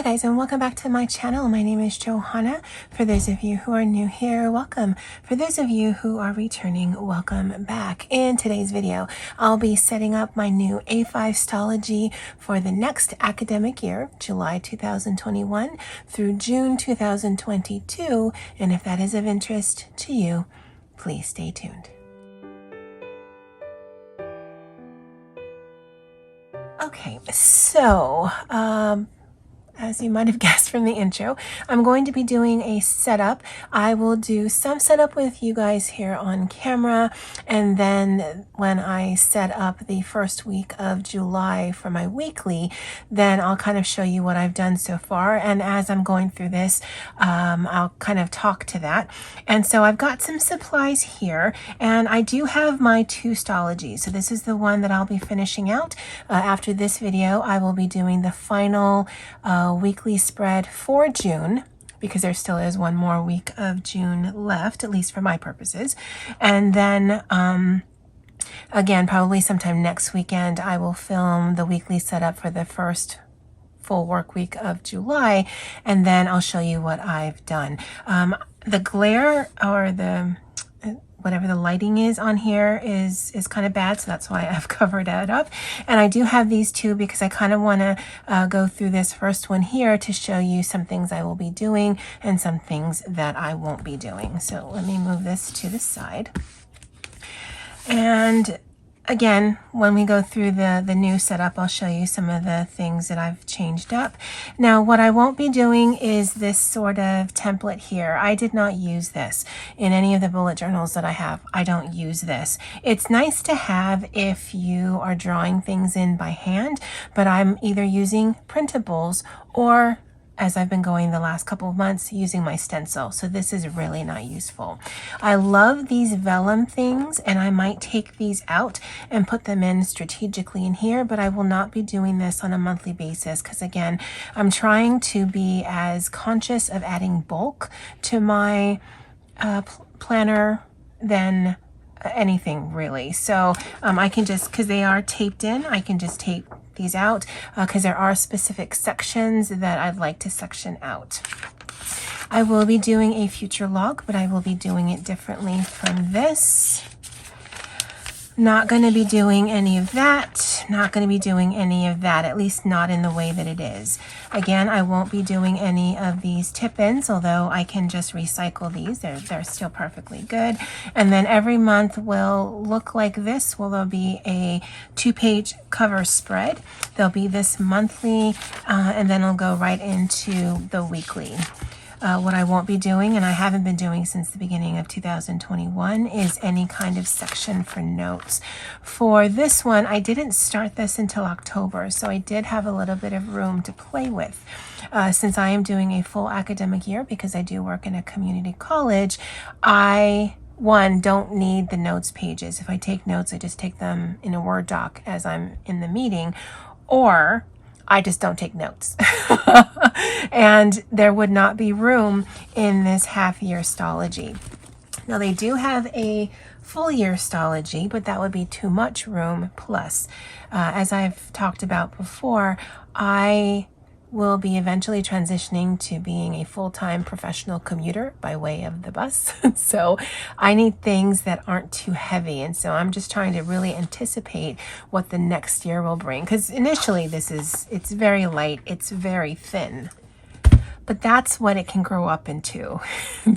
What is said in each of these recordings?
Hi guys, and welcome back to my channel. My name is Johanna. For those of you who are new here, welcome. For those of you who are returning, welcome back. In today's video, I'll be setting up my new A5 Stalogy for the next academic year, July 2021 through June 2022. And if that is of interest to you, please stay tuned. Okay, so as you might have guessed from the intro, I'm going to be doing a setup. I will do some setup with you guys here on camera, and then when I set up the first week of July for my weekly, then I'll kind of show you what I've done so far. And as I'm going through this, I'll kind of talk to that. And so I've got some supplies here, and I do have my 2 Stalogies. So this is the one that I'll be finishing out. After this video, I will be doing the final weekly spread for June, because there still is one more week of June left, at least for my purposes. And then again, probably sometime next weekend, I will film the weekly setup for the first full work week of July, and then I'll show you what I've done. The glare, or the whatever the lighting is on here, is kind of bad, so that's why I've covered it up. And I do have these 2 because I kind of want to go through this first one here to show you some things I will be doing and some things that I won't be doing. So let me move this to the side. And again, when we go through the new setup, I'll show you some of the things that I've changed up. Now, what I won't be doing is this sort of template here. I did not use this in any of the bullet journals that I have. I don't use this. It's nice to have if you are drawing things in by hand, but I'm either using printables or, as I've been going the last couple of months, using my stencil. So this is really not useful. I love these vellum things, and I might take these out and put them in strategically in here, but I will not be doing this on a monthly basis because, again, I'm trying to be as conscious of adding bulk to my planner than anything really. So I can just, because they are taped in, I can just tape these out because there are specific sections that I'd like to section out. I will be doing a future log, but I will be doing it differently from this. Not going to be doing any of that. Not going to be doing any of that, at least not in the way that it is. Again, I won't be doing any of these tip-ins, although I can just recycle these. They're still perfectly good. And then every month will look like this. Well, there'll be a 2-page cover spread. There'll be this monthly, and then I'll go right into the weekly. What I won't be doing, and I haven't been doing since the beginning of 2021, is any kind of section for notes. For this one, I didn't start this until October, so I did have a little bit of room to play with. Since I am doing a full academic year, because I do work in a community college, I don't need the notes pages. If I take notes, I just take them in a Word doc as I'm in the meeting, or I just don't take notes. And there would not be room in this half-year Stalogy. Now, they do have a full-year Stalogy, but that would be too much room. Plus, as I've talked about before, I will be eventually transitioning to being a full-time professional commuter by way of the bus. So I need things that aren't too heavy. And so I'm just trying to really anticipate what the next year will bring. Because initially it's very light, it's very thin. But that's what it can grow up into.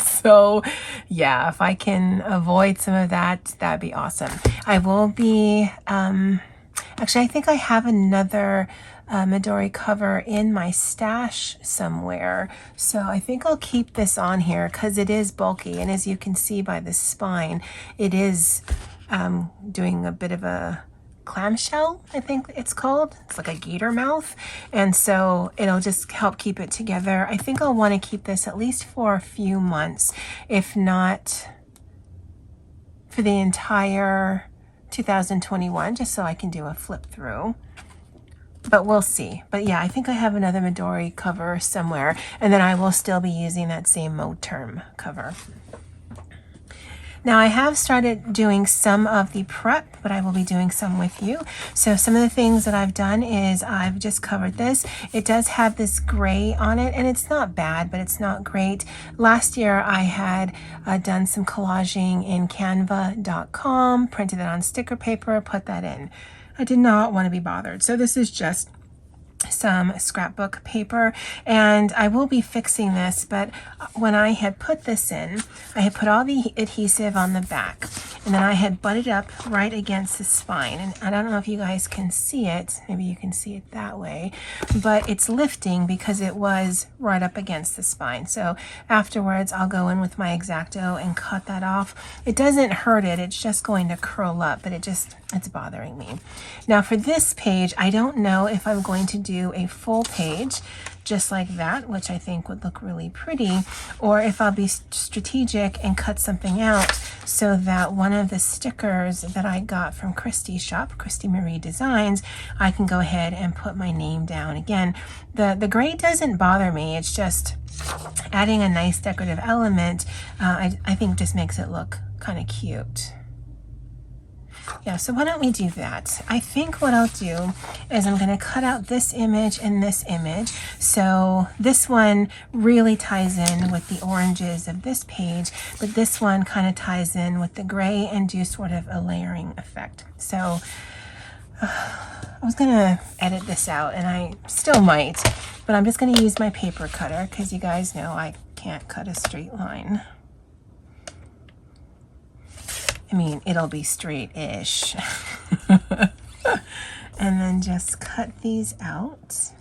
So yeah, if I can avoid some of that, that'd be awesome. I will be, actually, I think I have another Midori cover in my stash somewhere, so I think I'll keep this on here because it is bulky, and as you can see by the spine, it is doing a bit of a clamshell, I think it's called. It's like a gator mouth, and so it'll just help keep it together. I think I'll want to keep this at least for a few months, if not for the entire 2021, just so I can do a flip through. But we'll see. But yeah, I think I have another Midori cover somewhere, and then I will still be using that same mode term cover. Now I have started doing some of the prep, but I will be doing some with you. So some of the things that I've done is I've just covered this. It does have this gray on it, and it's not bad, but it's not great. Last year I had done some collaging in canva.com, printed it on sticker paper, put that in. I did not want to be bothered. So this is just some scrapbook paper, and I will be fixing this, but when I had put this in, I had put all the adhesive on the back, and then I had butted up right against the spine, and I don't know if you guys can see it, maybe you can see it that way, but it's lifting because it was right up against the spine. So afterwards I'll go in with my X-Acto and cut that off. It doesn't hurt it, it's just going to curl up, but it's bothering me. Now for this page, I don't know if I'm going to do a full page just like that, which I think would look really pretty, or if I'll be strategic and cut something out so that one of the stickers that I got from Christy's shop, Christy Marie Designs, I can go ahead and put my name down. Again, the gray doesn't bother me, it's just adding a nice decorative element, I think just makes it look kind of cute. Yeah, so why don't we do that? I think what I'll do is I'm going to cut out this image and this image. So this one really ties in with the oranges of this page, but this one kind of ties in with the gray and do sort of a layering effect. So I was going to edit this out, and I still might, but I'm just going to use my paper cutter because you guys know I can't cut a straight line. I mean, it'll be straight-ish. And then just cut these out.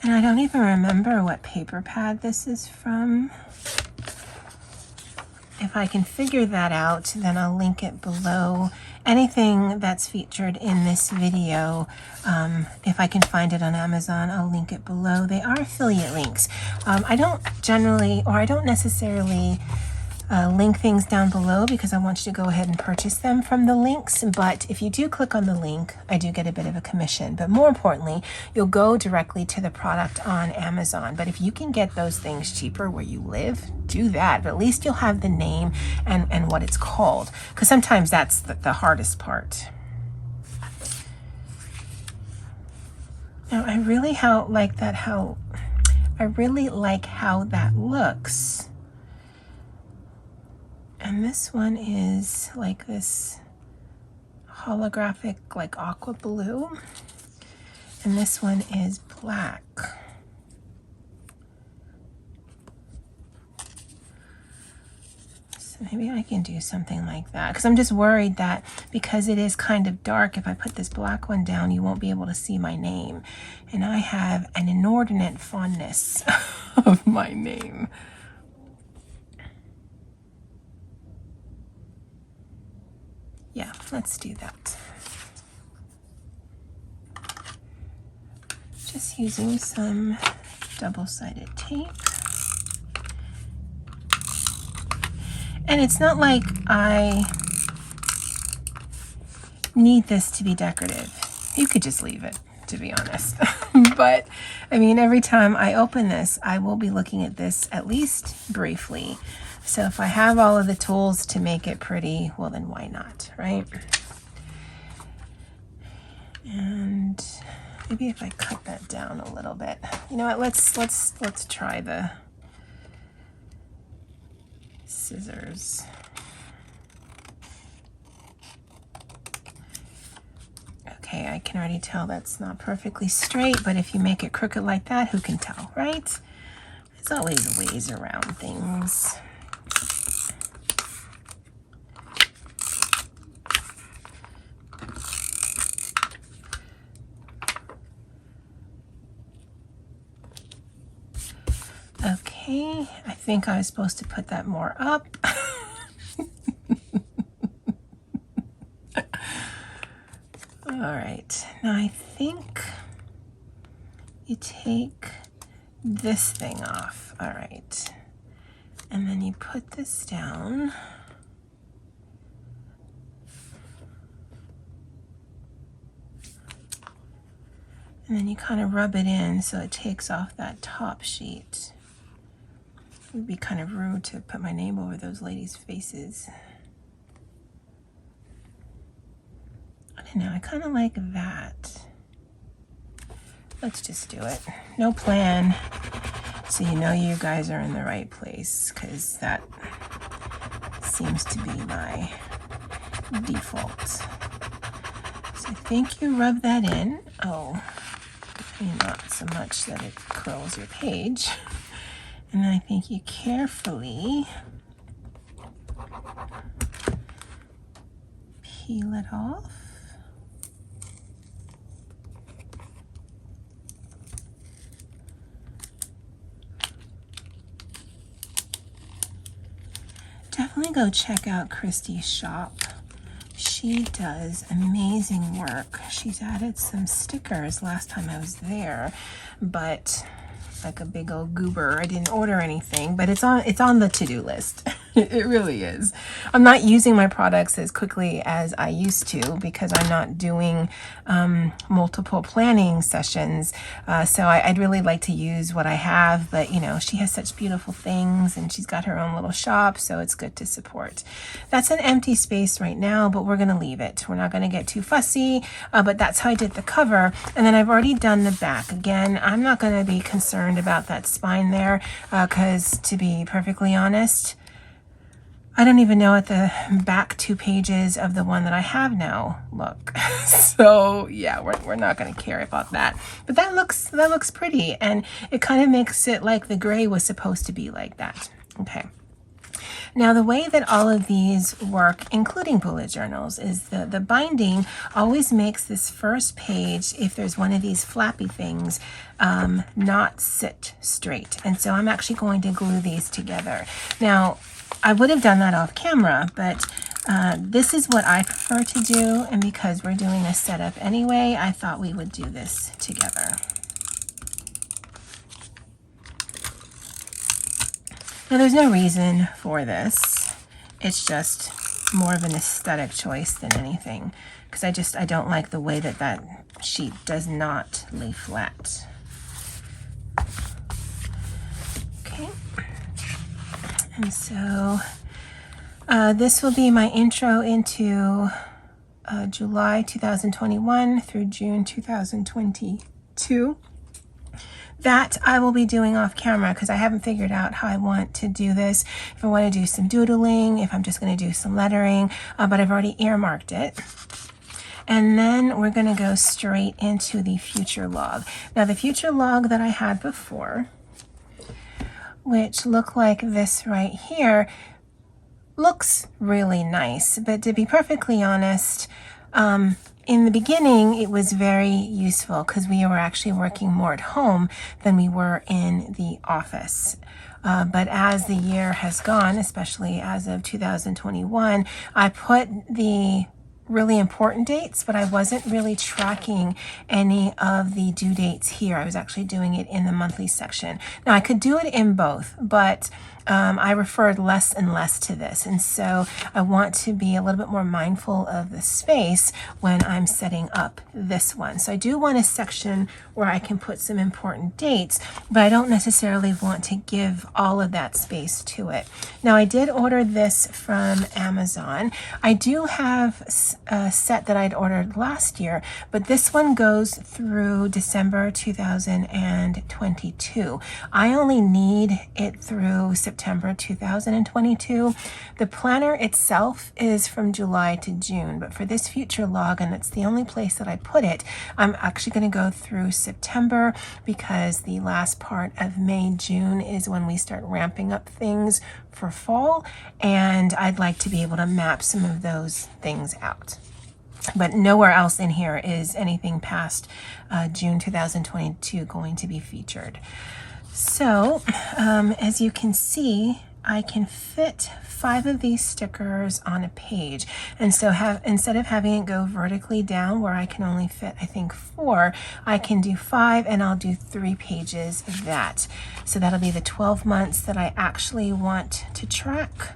And I don't even remember what paper pad this is from. If I can figure that out, then I'll link it below. Anything that's featured in this video, if I can find it on Amazon, I'll link it below. They are affiliate links. I don't generally, or I don't necessarily link things down below because I want you to go ahead and purchase them from the links, but if you do click on the link, I do get a bit of a commission. But more importantly, you'll go directly to the product on Amazon. But if you can get those things cheaper where you live, do that. But at least you'll have the name and what it's called, because sometimes that's the hardest part. Now I really like how that looks. And this one is like this holographic, like aqua blue. And this one is black. So maybe I can do something like that, because I'm just worried that because it is kind of dark, if I put this black one down, you won't be able to see my name. And I have an inordinate fondness of my name. Yeah, let's do that. Just using some double-sided tape. And it's not like I need this to be decorative. You could just leave it, to be honest. But, I mean, every time I open this, I will be looking at this at least briefly. So if I have all of the tools to make it pretty, well then why not, right? And maybe if I cut that down a little bit. You know what, let's try the scissors. Okay, I can already tell that's not perfectly straight, but if you make it crooked like that, who can tell, right? There's always ways around things. Okay, I think I was supposed to put that more up. All right, now I think you take this thing off. All right, and then you put this down. And then you kind of rub it in so it takes off that top sheet. It would be kind of rude to put my name over those ladies' faces. I don't know, I kind of like that. Let's just do it. No plan. So you know you guys are in the right place, because that seems to be my default. So I think you rub that in. Oh, maybe not so much that it curls your page. And then I think you carefully peel it off. Definitely go check out Christy's shop. She does amazing work. She's added some stickers last time I was there, but like a big old goober. I didn't order anything, but it's on the to-do list. It really is. I'm not using my products as quickly as I used to because I'm not doing multiple planning sessions. So I'd really like to use what I have, but you know, she has such beautiful things and she's got her own little shop, so it's good to support. That's an empty space right now, but we're gonna leave it. We're not gonna get too fussy, but that's how I did the cover. And then I've already done the back. Again, I'm not gonna be concerned about that spine there because to be perfectly honest, I don't even know what the back 2 pages of the one that I have now look. So yeah, we're not going to care about that. But that looks pretty, and it kind of makes it like the gray was supposed to be like that. Okay. Now the way that all of these work, including bullet journals, is the binding always makes this first page, if there's one of these flappy things, not sit straight. And so I'm actually going to glue these together. Now, I would have done that off camera, but this is what I prefer to do, and because we're doing a setup anyway, I thought we would do this together. Now there's no reason for this. It's just more of an aesthetic choice than anything, because I don't like the way that that sheet does not lay flat. Okay. And so this will be my intro into July 2021 through June 2022. That I will be doing off camera because I haven't figured out how I want to do this. If I want to do some doodling, if I'm just going to do some lettering, but I've already earmarked it. And then we're going to go straight into the future log. Now the future log that I had before, which look like this right here, looks really nice. But to be perfectly honest, in the beginning, it was very useful because we were actually working more at home than we were in the office. But as the year has gone, especially as of 2021, I put the really important dates, but I wasn't really tracking any of the due dates here. I was actually doing it in the monthly section. Now I could do it in both, but I referred less and less to this. And so I want to be a little bit more mindful of the space when I'm setting up this one. So I do want a section where I can put some important dates, but I don't necessarily want to give all of that space to it. Now I did order this from Amazon. I do have a set that I'd ordered last year, but this one goes through December 2022. I only need it through September 2022. The planner itself is from July to June, but for this future log, and it's the only place that I put it, I'm actually going to go through September because the last part of May, June is when we start ramping up things for fall, and I'd like to be able to map some of those things out. But nowhere else in here is anything past June 2022 going to be featured. So as you can see, I can fit 5 of these stickers on a page. And so instead of having it go vertically down where I can only fit, I think 4, I can do 5, and I'll do 3 pages of that. So that'll be the 12 months that I actually want to track,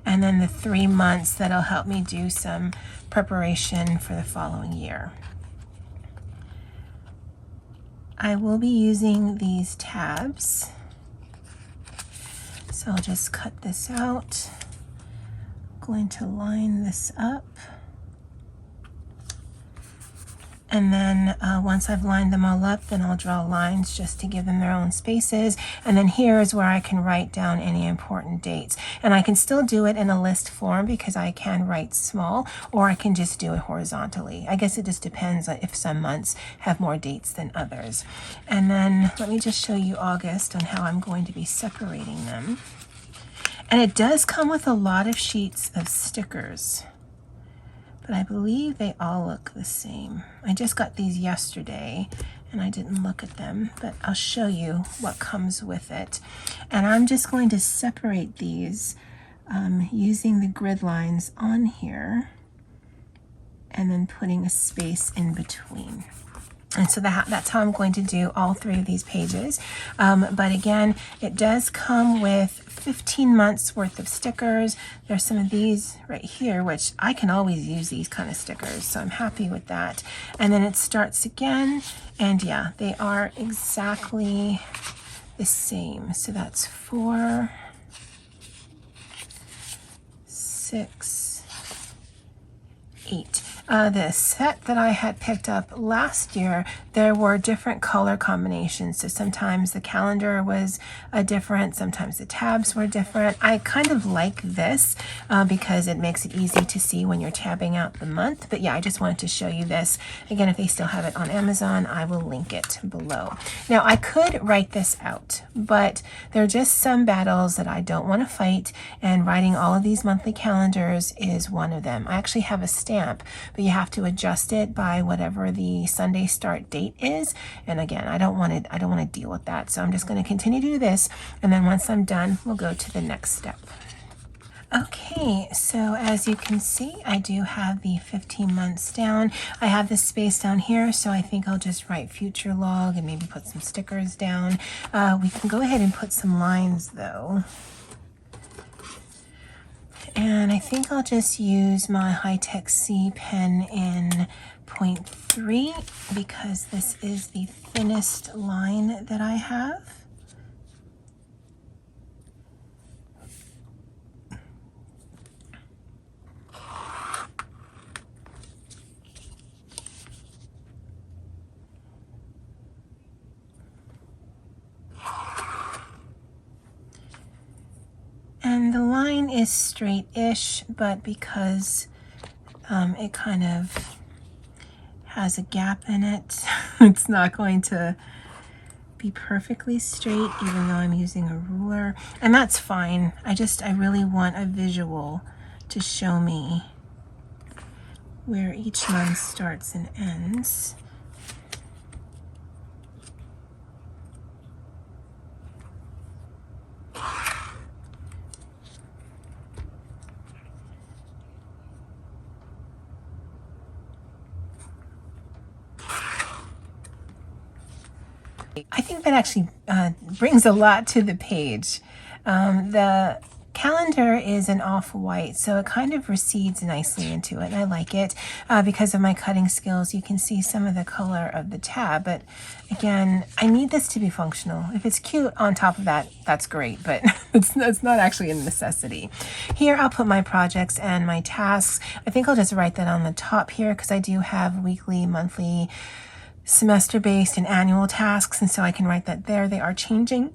and then the 3 months that'll help me do some preparation for the following year. I will be using these tabs. So I'll just cut this out. Going to line this up. And then once I've lined them all up, then I'll draw lines just to give them their own spaces. And then here is where I can write down any important dates. And I can still do it in a list form because I can write small, or I can just do it horizontally. I guess it just depends on if some months have more dates than others. And then let me just show you August on how I'm going to be separating them. And it does come with a lot of sheets of stickers, but I believe they all look the same. I just got these yesterday and I didn't look at them, but I'll show you what comes with it. And I'm just going to separate these using the grid lines on here and then putting a space in between. And so that's how I'm going to do all 3 of these pages. But again, it does come with 15 months worth of stickers. There's some of these right here, which I can always use these kind of stickers, so I'm happy with that. And then it starts again, and yeah, they are exactly the same. So that's 4, 6, 8. The set that I had picked up last year, there were different color combinations. So sometimes the calendar was different, sometimes the tabs were different. I kind of like this because it makes it easy to see when you're tabbing out the month. But yeah, I just wanted to show you this. Again, if they still have it on Amazon, I will link it below. Now, I could write this out, but there are just some battles that I don't want to fight, and writing all of these monthly calendars is one of them. I actually have a stamp, but you have to adjust it by whatever the Sunday start date is. And again, I don't want to deal with that. So I'm just going to continue to do this. And then once I'm done, we'll go to the next step. Okay, so as you can see, I do have the 15 months down. I have this space down here, so I think I'll just write future log and maybe put some stickers down. We can go ahead and put some lines though. And I think I'll just use my High-Tech C pen in 0.3 because this is the thinnest line that I have. And the line is straight-ish, but because it kind of has a gap in it, it's not going to be perfectly straight, even though I'm using a ruler. And that's fine. I really want a visual to show me where each month starts and ends. I think that actually brings a lot to the page. The calendar is an off-white, so it kind of recedes nicely into it, and I like it. Because of my cutting skills, you can see some of the color of the tab, but again, I need this to be functional. If it's cute on top of that, that's great, but it's not actually a necessity. Here, I'll put my projects and my tasks. I think I'll just write that on the top here because I do have weekly, monthly, semester-based and annual tasks, and so I can write that there. They are changing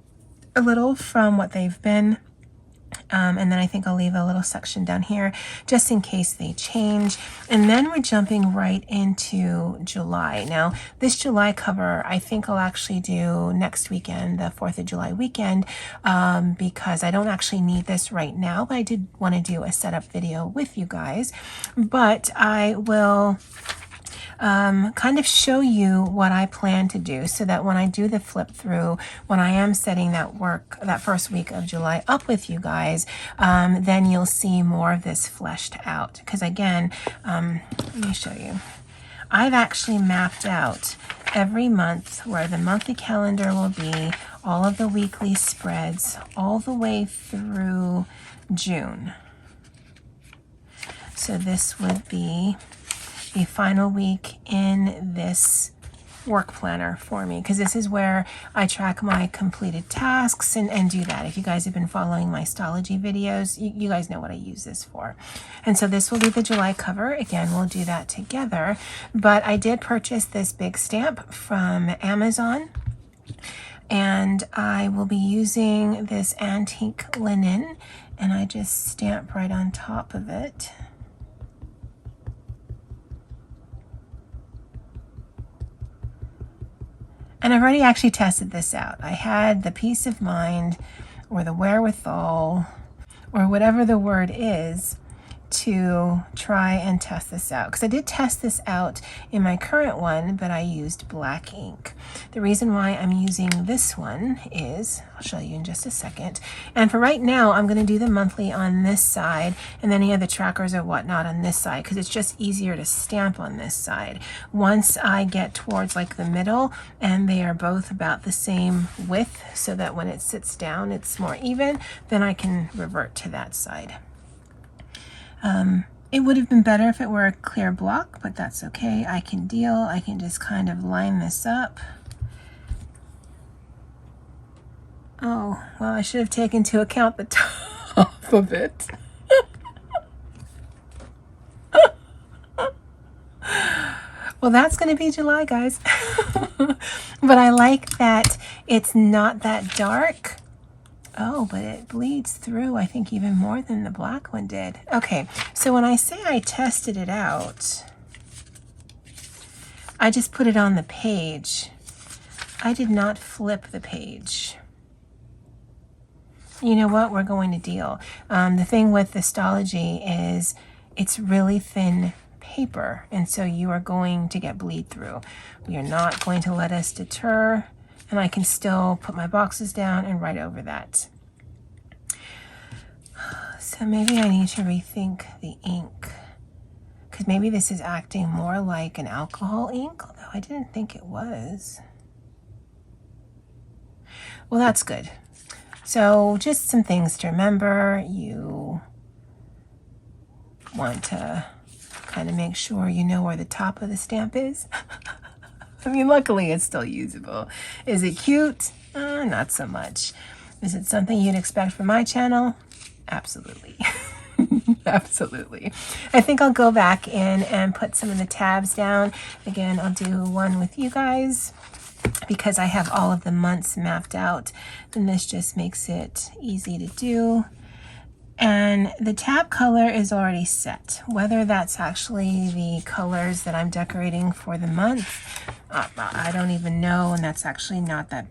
a little from what they've been. And then I think I'll leave a little section down here just in case they change. And then we're jumping right into July. Now, this July cover, I think I'll actually do next weekend, the 4th of July weekend, because I don't actually need this right now, but I did want to do a setup video with you guys. But I will kind of show you what I plan to do so that when I do the flip through, when I am setting that first week of July up with you guys, then you'll see more of this fleshed out. Because again, let me show you. I've actually mapped out every month where the monthly calendar will be, all of the weekly spreads, all the way through June. So this would be the final week in this work planner for me, because this is where I track my completed tasks and do that. If you guys have been following my Stalogy videos, you guys know what I use this for. And so this will be the July cover. Again, we'll do that together. But I did purchase this big stamp from Amazon, and I will be using this antique linen, and I just stamp right on top of it. And I've already actually tested this out. I had the peace of mind or the wherewithal or whatever the word is to try and test this out, because I did test this out in my current one, but I used black ink. The reason why I'm using this one is, I'll show you in just a second, and for right now I'm going to do the monthly on this side and then any other trackers or whatnot on this side, because it's just easier to stamp on this side. Once I get towards like the middle and they are both about the same width so that when it sits down it's more even, then I can revert to that side. It would have been better if it were a clear block, but that's okay. I can deal. I can just kind of line this up. Oh, well, I should have taken into account the top of it. Well, that's going to be July, guys. But I like that it's not that dark. Oh, but it bleeds through, I think, even more than the black one did. Okay, so when I say I tested it out, I just put it on the page. I did not flip the page. You know what? We're going to deal. The thing with the Stalogy is it's really thin paper, and so you are going to get bleed through. We are not going to let us deter, and I can still put my boxes down and write over that. So maybe I need to rethink the ink, because maybe this is acting more like an alcohol ink, although I didn't think it was. Well, that's good. So just some things to remember. You want to kind of make sure you know where the top of the stamp is. I mean, luckily it's still usable. Is it cute? Not so much. Is it something you'd expect from my channel? Absolutely. Absolutely. I think I'll go back in and put some of the tabs down. Again, I'll do one with you guys because I have all of the months mapped out, and this just makes it easy to do. And the tab color is already set. Whether that's actually the colors that I'm decorating for the month, I don't even know, and that's actually not that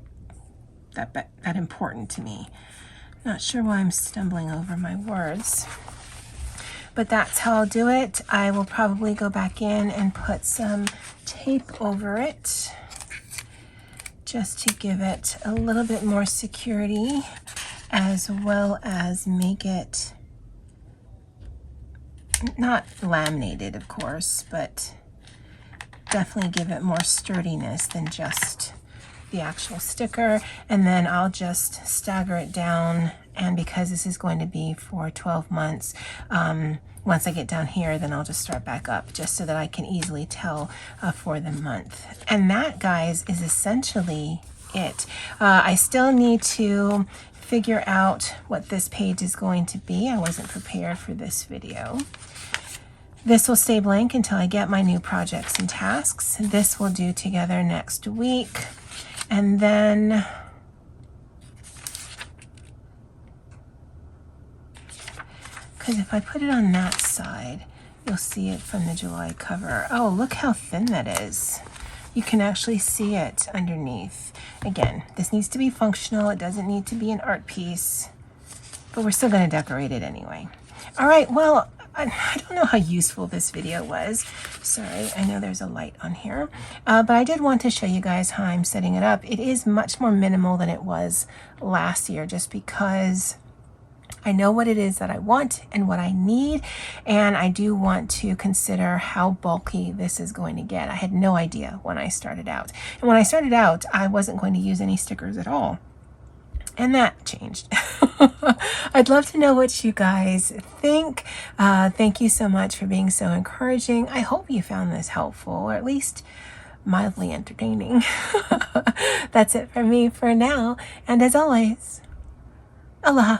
important to me. Not sure why I'm stumbling over my words, but that's how I'll do it. I will probably go back in and put some tape over it just to give it a little bit more security, as well as make it not laminated, of course, but definitely give it more sturdiness than just the actual sticker. And then I'll just stagger it down, and because this is going to be for 12 months, once I get down here, then I'll just start back up, just so that I can easily tell for the month. And that, guys, is essentially it. I still need to figure out what this page is going to be. I wasn't prepared for this video. This will stay blank until I get my new projects and tasks. This we'll do together next week. And then because if I put it on that side, you'll see it from the July cover. Oh, look how thin that is. You can actually see it underneath. Again, this needs to be functional. It doesn't need to be an art piece, but we're still going to decorate it anyway. All right, well, I don't know how useful this video was. Sorry, I know there's a light on here, but I did want to show you guys how I'm setting it up. It is much more minimal than it was last year, just because I know what it is that I want and what I need, and I do want to consider how bulky this is going to get. I had no idea when I started out. And when I started out, I wasn't going to use any stickers at all. And that changed. I'd love to know what you guys think. Thank you so much for being so encouraging. I hope you found this helpful, or at least mildly entertaining. That's it for me for now. And as always, aloha.